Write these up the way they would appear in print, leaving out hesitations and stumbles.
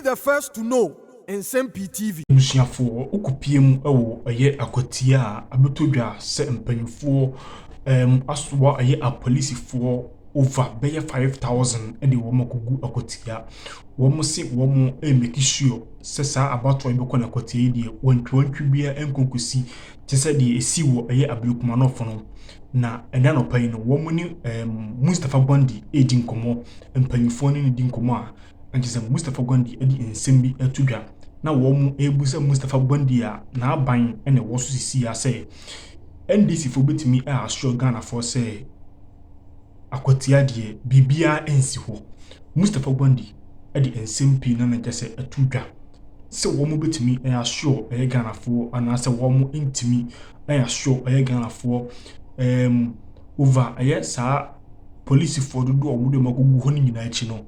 the first to know. Nsem-Pii TV. Musiafo okupiem ewo eye Akwatia abetodwa se mpanyimfo asoa eye apolisifo over beye 5,000 ede wo makogu Akwatia wo se wo make sure se sa abato ebekọ na Akwatia die wontwantwi bia enkonkosi tese de esi wo eye ablukumanofo no na enda no pai no wo ni Mustafa Gwandi edi nkomo mpanyimfo ni di nkomo a anjise Mustafa Gwandi edi Nsem-Pii atodwa na wo ebusa Mustafa Gwandi a na aban ene wo so sisi ya say NDC fo betimi a assure Ghana for say Akwatia de bibia ensi ho Mustafa Gwandi e de Nsem-Pii na nja say atudwa se wo betimi a assure Ghana for ana se wo intimi a assure Ghana for over sa police for do omude magugu ho ni nyina achi no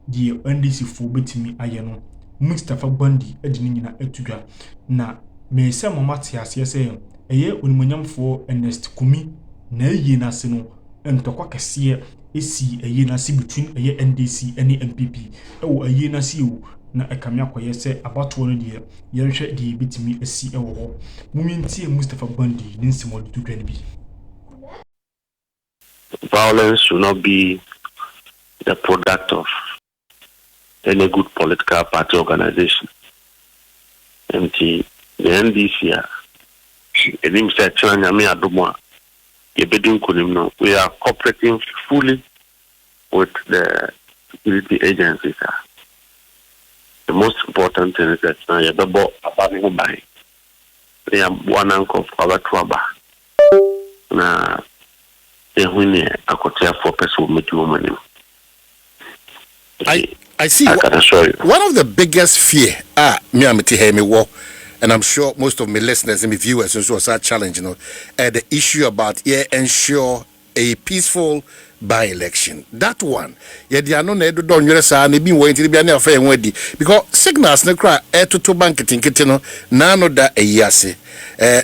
de NDC fo betimi aye no Mustafa Gwandi edini nyina etudwa na me se momate ase se eye onimonyamfo Ernest Kumi na eyi na se no entokwa kese esi eye na se between eye NDC ene MPP ewo eye na se o na ekamya koye se abato no de yenhwe de bitimi esi ewo ho mumintie Mustafa Gwandi ni nsemo de tudwa ni bi. Violence should not be the product of any good political party organization. And the NDC, we are cooperating fully with the security agencies. The most important thing is that they are one uncle of our trouble. Now, they are Akwatia for person. I see. I can assure you. One of the biggest fear, and I'm sure most of my listeners and my viewers also are challenging, the issue about ensure a peaceful by-election. That one, they are not done. You're saying they been waiting to be affair ready because signals no cry to bank it nano da yase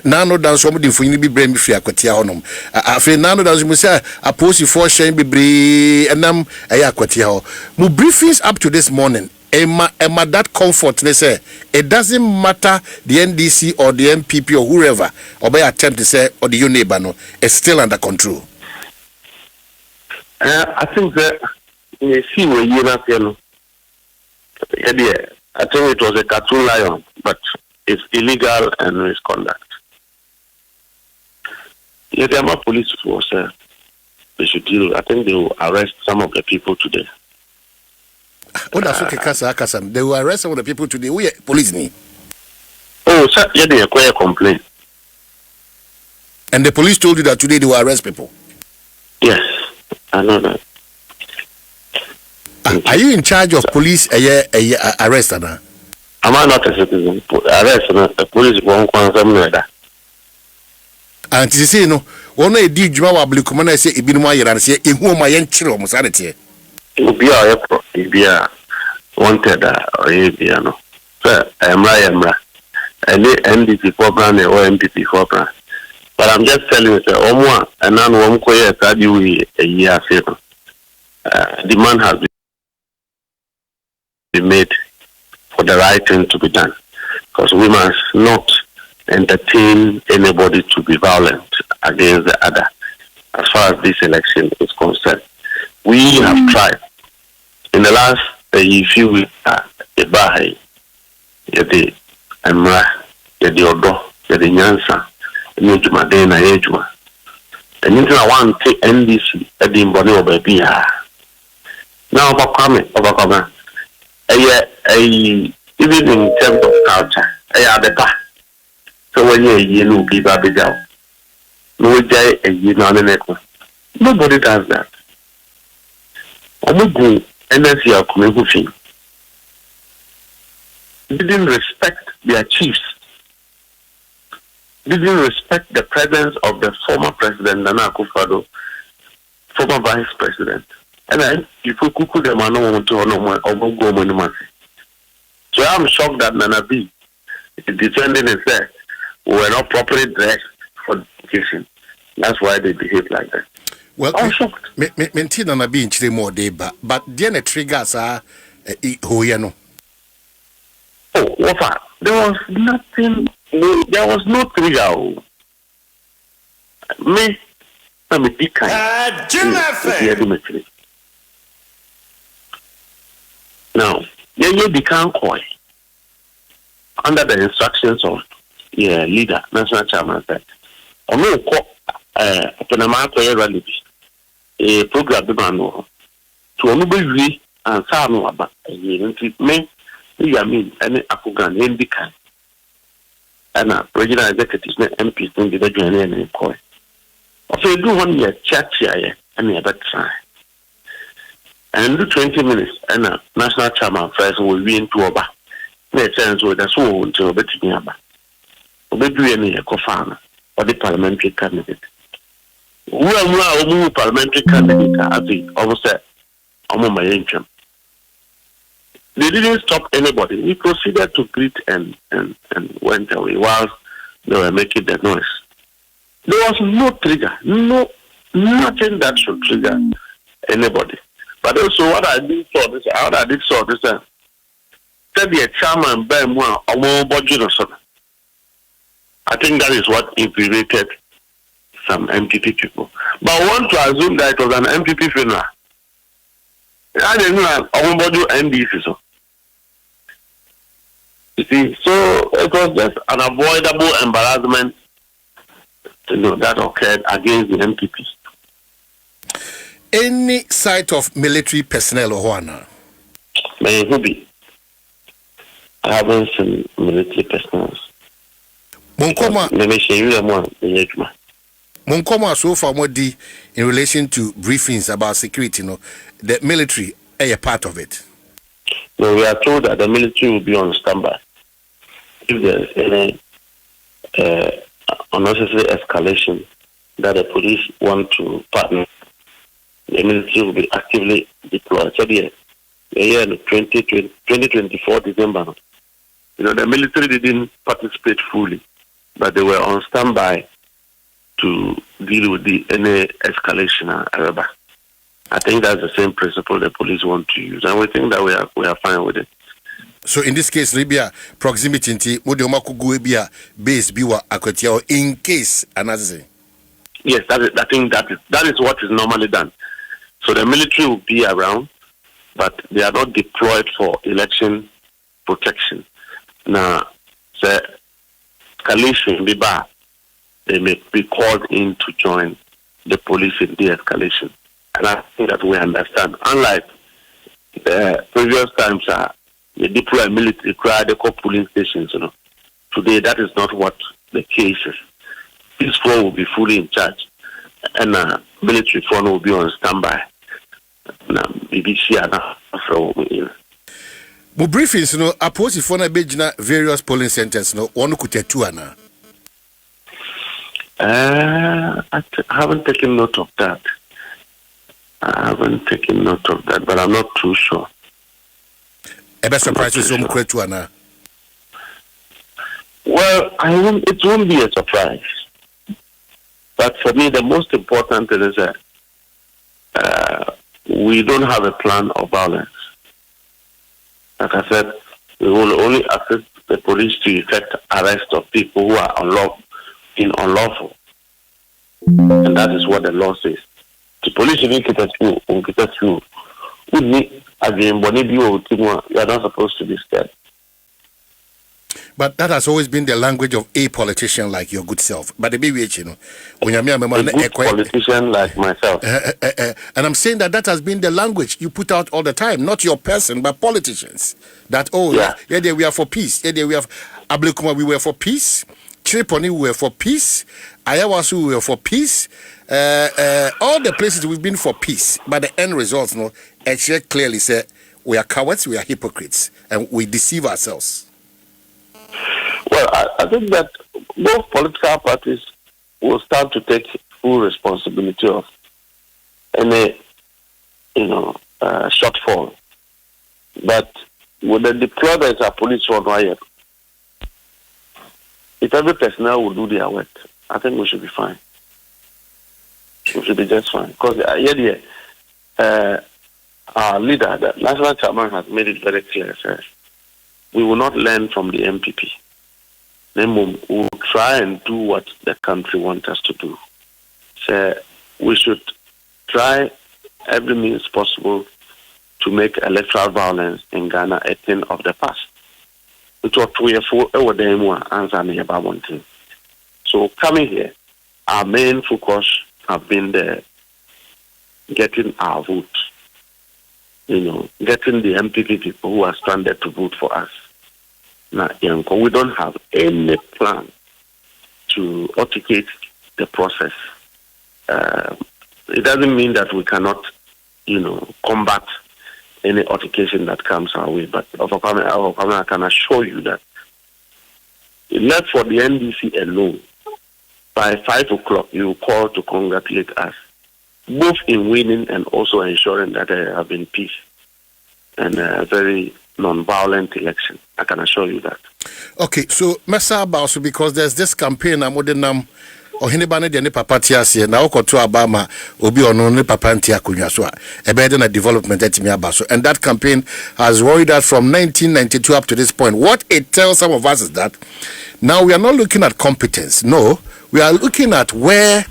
nano da somebody for you be brain free Akwatia honum afi nano da you say a post for shame be bre enam Akwatia ho mu briefings up to this morning Emma that comfort they say it doesn't matter the NDC or the MPP or whoever or by attempt to say or the your neighbor no it's still under control. I think that you see where you're not, I think it was a cartoon lion, but it's illegal and misconduct. Yeah, the Ama police force, they should deal. I think they will arrest some of the people today. Oh, that's okay, Kasam. They will arrest some of the people today. We police me. Oh, sir, yeah, they acquire a complaint. And the police told you that today they will arrest people? Yes, I know that. Are you in charge of police arrest? Am I not a citizen? Arrest, the police won't come somewhere. And you say, no, one day did you want to come and say, if you want to say, in whom I am children, sanity. It will be a wanted or no. So, I'm right. And the NDC program or MPP program. But I'm just telling you, Omwa, and now one quiet a year ago. Demand has been made for the right thing to be done. Because we must not entertain anybody to be violent against the other as far as this election is concerned. We have tried. In the last few weeks, the Emra, the Odo, the Nyansa, Nujuma Dena Ejuma. And into I want to NDC at the body of a beer. Now, overcome. Even in terms of culture, the so when you know, give up a job. No day a year on the nobody does that. Omugu NDC are coming didn't respect their chiefs. Didn't respect the presence of the former president Nana Akufo-Addo, former vice president. And then people could them no want to go. So I'm shocked that Nana B is defending himself. We were not properly dressed for the occasion. That's why they behave like that. Well, I'm shocked. Maintain Nana B in more day, but then the triggers are who you know. Oh, what? There was nothing. There was no trigger. Me, I'm a big guy. Now, you become coy under the instructions of leader, national chairman. I'm going to call a rally, a program to only and Sano about me. I mean, any Akugan, NDC, and a regional executive MP don't get a journey and coy. So you do 1 year chat here and you have try. And do 20 minutes and a national chairman first will be into Oba. May chance with a soul until Betty Yaba. Maybe any co-farmer or the parliamentary candidate. Well, parliamentary candidate, I think, almost said, I'm my income. They didn't stop anybody. We proceeded to greet and went away whilst they were making the noise. There was no trigger, nothing that should trigger anybody. But also, what I did saw this, said the chairman by more or more budget or something. I think that is what infuriated some MPP people. But I want to assume that it was an MPP funeral. I didn't know everybody NDC so. You see, so it was just an avoidable embarrassment, that occurred against the MPP. Any sight of military personnel or Juana? May who be? I haven't seen military personnel. Monkoma so far more in relation to briefings about security, the military are a part of it. No, we are told that the military will be on standby. If there is any unnecessary escalation that the police want to partner, the military will be actively deployed. So the year 2024 December, the military didn't participate fully, but they were on standby to deal with any escalation. I think that's the same principle the police want to use, and we think that we are fine with it. So in this case, Libya proximity nti mo de o makugu ebia base biwa Akwatia in case another. Yes, I think that is what is normally done. So the military will be around, but they are not deployed for election protection. Now, the escalation Liba, they may be called in to join the police in de-escalation. And I think that we understand. Unlike the previous times, they deploy military, they call polling stations. Today, that is not what the case is. This force will be fully in charge, and military force will be on standby. BBC and Mo briefings, opposite for na bejina various polling centers, one could take two ana. I haven't taken note of that. But I'm not too sure. A best surprise is some great one. Well, it won't be a surprise. But for me, the most important thing is that we don't have a plan of violence. Like I said, we will only assist the police to effect arrest of people who are unlawful. And that is what the law says. The police will get at you. You are not supposed to be scared. But that has always been the language of a politician like your good self. But the BBH, when you're a good politician like myself. And I'm saying that has been the language you put out all the time, not your person, but politicians. That, we are for peace. We have Ablekuma, we were for peace. Tripoli, we were for peace. Ayawasu, we were for peace. All the places we've been for peace. But the end result, actually clearly say we are cowards, we are hypocrites, and we deceive ourselves. Well, I think that both political parties will start to take full responsibility of any, shortfall. But with the deployment of police for riot, if every personnel will do their work, I think we should be fine. We should be just fine. Because our leader, the national chairman, has made it very clear, sir, we will not learn from the MPP. Then we will try and do what the country wants us to do. So we should try every means possible to make electoral violence in Ghana a thing of the past. So coming here, our main focus have been getting our vote. Getting the MPP people who are stranded to vote for us. Now, we don't have any plan to authenticate the process. It doesn't mean that we cannot, combat any altercation that comes our way. But I can assure you that left for the NDC alone, by 5 o'clock, you will call to congratulate us, both in winning and also ensuring that there have been peace and a very non-violent election. I can assure you that. Okay, so Mesa Basu, because there's this campaign, I'm or anybody the papa tiasi na okoto abama obi ono ne papa ntia kunwa so a better na development at me abaso, and that campaign has worried us from 1992 up to this point. What it tells some of us is that now we are not looking at competence. No, we are looking at where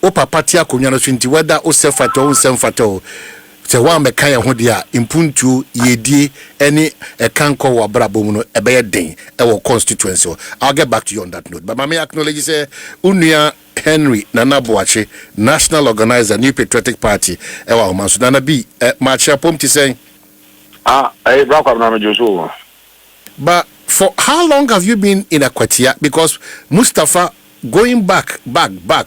o papa tia kunwa no nti whether o self-fato se wa meka ye ho dia impuntu yedi any kanko wa brabo no ebe den e wo constituency. I'll get back to you on that note, but mama acknowledge say unia Henry Nana Boache, national organizer New Patriotic Party e wa manso Nana B march apom ti say but for how long have you been in Akwatia? Because Mustafa going back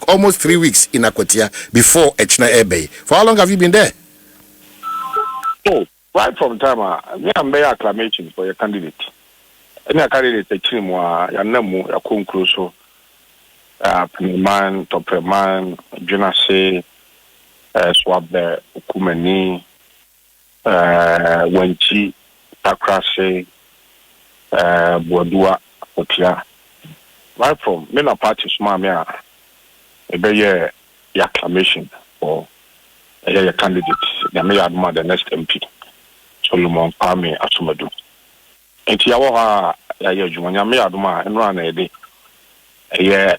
almost 3 weeks in Akwatia before Echna Ebe. For how long have you been there? Oh, right from time, me am very acclamation for your candidate. Any candidate the team ya namu ya concluso, man, top man, Junase, swab the Kumeni, Wenchi, Takrase, Bodua, Otia. Right from many parties, mamma, a very acclamation for a candidate. The mayor adma the next MP Solomon Kwame Asumadu. Enti yawo ya jumanya mayor adma enra na ede ye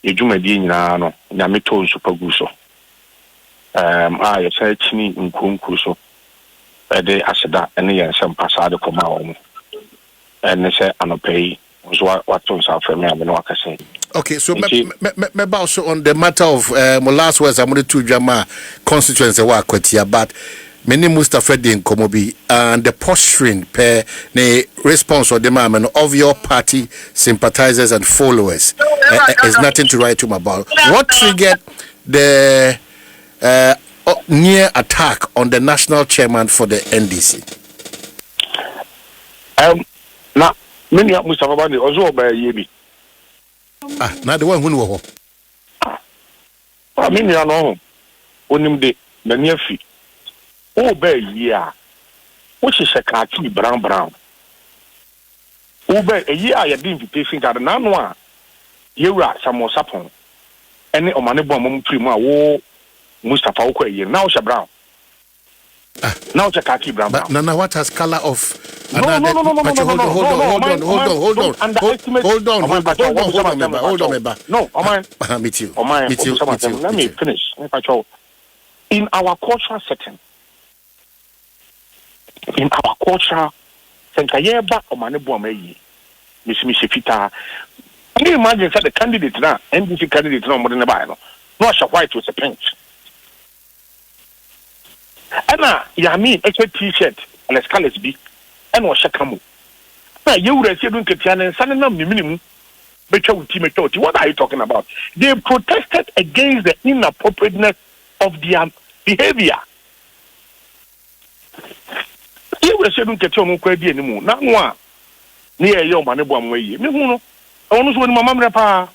ejumadi nyina no nyame to super guso ye say chini nkunku so ede aseda ene ye nsem-Pii sa de koma wo ene se anopai so waton sa frame ya me no akase. Okay, so me also on the matter of my last words, I'm going to drama constituency wa Akwatia, but many Mustafa din komobi and the posturing per the response or demand of your party sympathizers and followers is nothing to write home about. What triggered the near attack on the national chairman for the NDC? Now many Mustafa bandi also by yebi. Now the one who know. I mean, you know, onim de na neafi. Oh, be year. Which is a khaki brown. Oh, be a year you be invitation card na no a. Yewra samo sapon. Ene omane bo amom primu a wo Mustafa wo kwa year. Now she brown. Now she khaki brown. Nana, what has color of? No. Hold on. No, meet you. Let me finish. In our cultural setting, Senkayeba Omanebu Ameyi, Miss Fita. Can you imagine that the candidate now, NDC candidate now, more than a Bible? No, white was a pink. Anna, Yami, a t-shirt, and a scarlet bee. And was Shakamu. Now you were saying Katiana and Sanam minimum. What are you talking about? They protested against the inappropriateness of their behavior. You were saying Katiana Kwedi anymore. Now one near your Manebuam way. Me, I want to my mamma pa.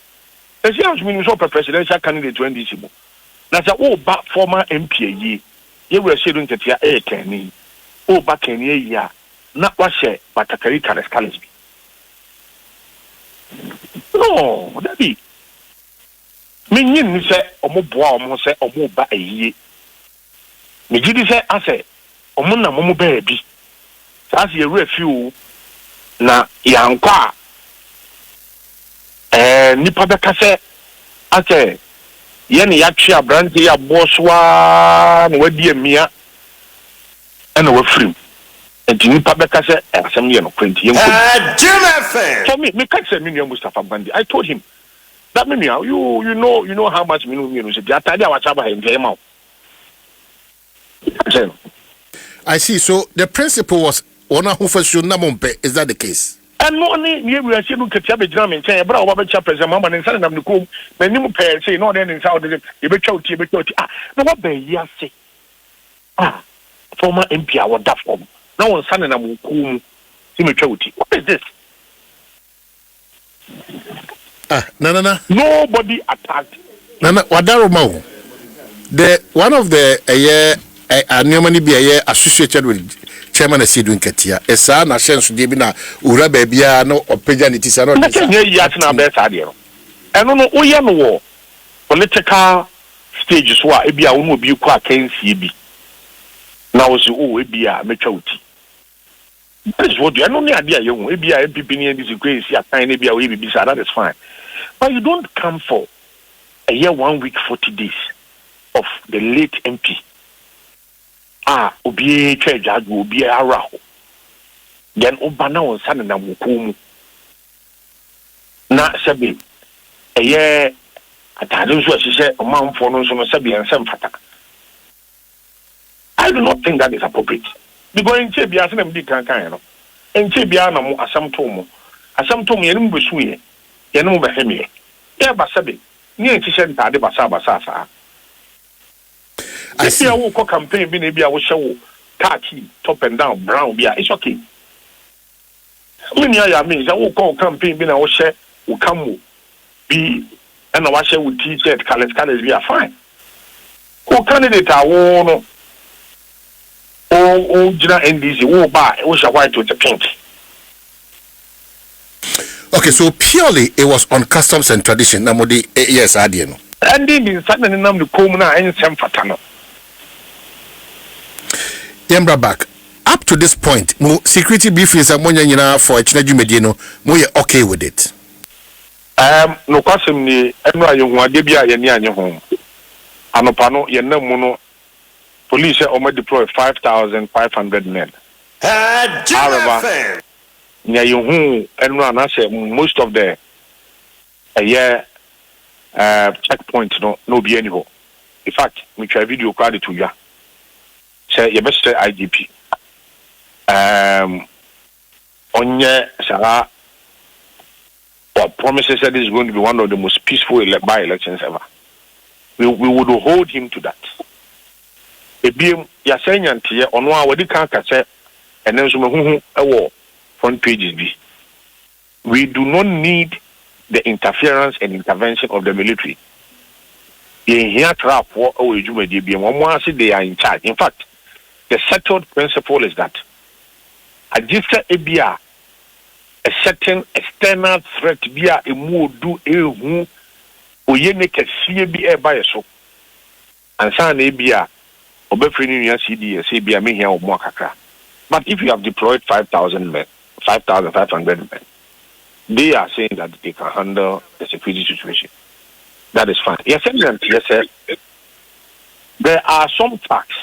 As young as we saw presidential candidate to NDC. That's a old back former MP. You were saying Katia Kenny. Oh, back in a year. Not what she, but a very college. No, that be. Meaning, say, or more boy, say, or more by a year. Me say, I say, or mona momo baby. As you refuel, na yankwa nipa beka se ate ye ne yatwe abrante ya bosoa na wadi amia ana wafrim enti nipa beka se asem ye no kwenti yen ko so me catch me nua Mustafa Bandi. I told him that me nua you know how much me no say the atade awacha ba he ma. I see. So the principle was ona who for should na mompe. Is that the case? And no only we are seeing Katia be drama in China, but our chap president mama and son of the cool, when you pay say no then in South the Ebechoti. No what be ya say. Former MP our that form. Now on son and I'm cool Timothy. What is this? No. Nobody attacked. No, Wadaro Mau. The one of the Anumani be associated with Chairman Sidwin Katia. Esa na chance de bi na ura ba bia no opeja ne tisa no. Na kenye yat na be sa de no. Eno no oye no wo political stage so a bia wo no bi ku akansie bi. Na wo se o e bia metwa uti. That is what you no ne ade aye hu e bia MPP ne NDC ku esi akan ne bia wo bi sa, that is fine. But you don't come for a year 1 week 40 days of the late MP. Obi church adu obi araho. Then obana on sana na mukumu. Na sabi eye atade nso ahihye omanfo no nso no sabi Nsem-Pii. I do not think that is appropriate. Because in Chebia se na mdi kan no. In Chebia na mo asam to mo ye no besu ye. Ye no beheme. Ye ba sabi ni ahihye ntade basa sa. I see a walk campaign being maybe I will show khaki top and down brown beer. It's okay. Many I mean, I will call campaign being I will share will come be and I will share with T-shirt colors we are fine. Who candidate I want oh Jina NDC who buy which are white with the pink. Okay, so purely it was on customs and tradition. Namodi yes, Adiano. And then in Saturday name the Komuna and Nsem-Pii. Yembra back up to this point mo security briefings amonya nyina for echinaju medino mo ye okay with it. No kwasem ni enra yehu ade bia ye ni anye ho anopa no ye nam mu no police o deploy 5,500 men. However, nya yehu enra na say most of the checkpoint no be any ho. In fact, me try video card to ya. Say you best say IGP. Onye Sarah promises that this is going to be one of the most peaceful by-elections ever. We would hold him to that. Ebiem ya saying antie ono a wadi kan ka say enen so mehuhu ewo front pages bi. We do not need the interference and intervention of the military. In here trap for they are in charge. In fact, the settled principle is that a certain external threat be a do who oyene see be a by so and san ebia obefreni CDS ebia me here more kakra. But if you have deployed 5,000 men, 5,500 men, they are saying that they can handle the security situation. That is fine. Yes, sir. There are some facts.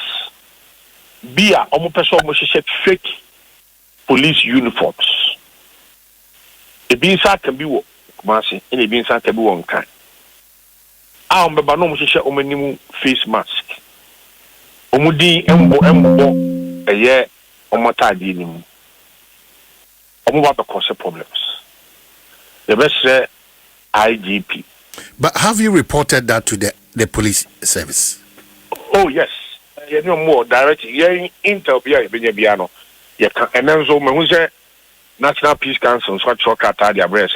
Be a fake police uniforms. The being can be what Marcy, and the being can be one kind. I remember no face mask. Omudi embo a year omata dinim. About the cause of problems. The best say IGP. But have you reported that to the police service? Oh yes. You know more direct. Yeah, Intel Biano. And then so when say National Peace Council, so talk at the address.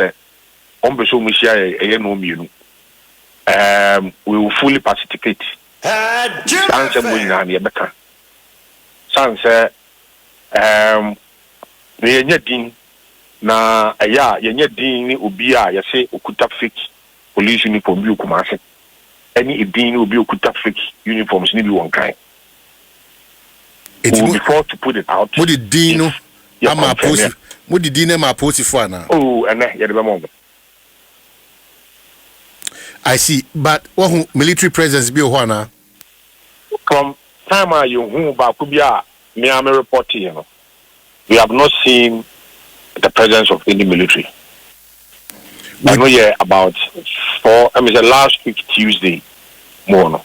We will fully participate. Sanse Munani Beka. Sanse Yenye na yenye din ubia ya say okuta fake police uniform bi okumase. Any din obi okuta fake uniforms ni bi one kind. It will be forced to put it out. What did Dino? Mo di dine ma post for na. Oh, and then, yeah, I see, but what military presence be one? From time you who Bakubia, me am reporting, you know, we have not seen the presence of any military. I know about last week Tuesday morning,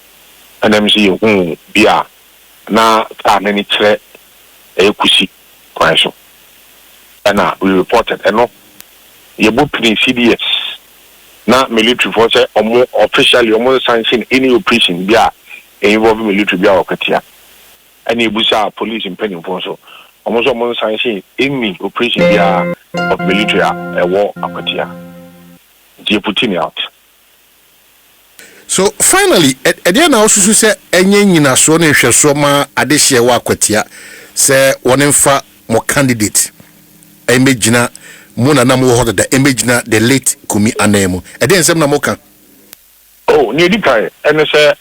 and I'm saying, Bia, now can any threat a kusi question. And we reported, and no, you book in CDS, not military force or more officially almost sanctioning any operation, Bia, involving military Bia or Katia. And you busa police in Penny Fonso, almost sanctioning any operation Bia of military a war Akwatia. You're putting out. So finally, at the end, I also say, any in a son and Shasoma Adesia Akwatia, say one in fa more candidate. Imagine Mona Namo the imagine the late Kumi Anemo. And then some Namoka. Oh, near the time, and I say,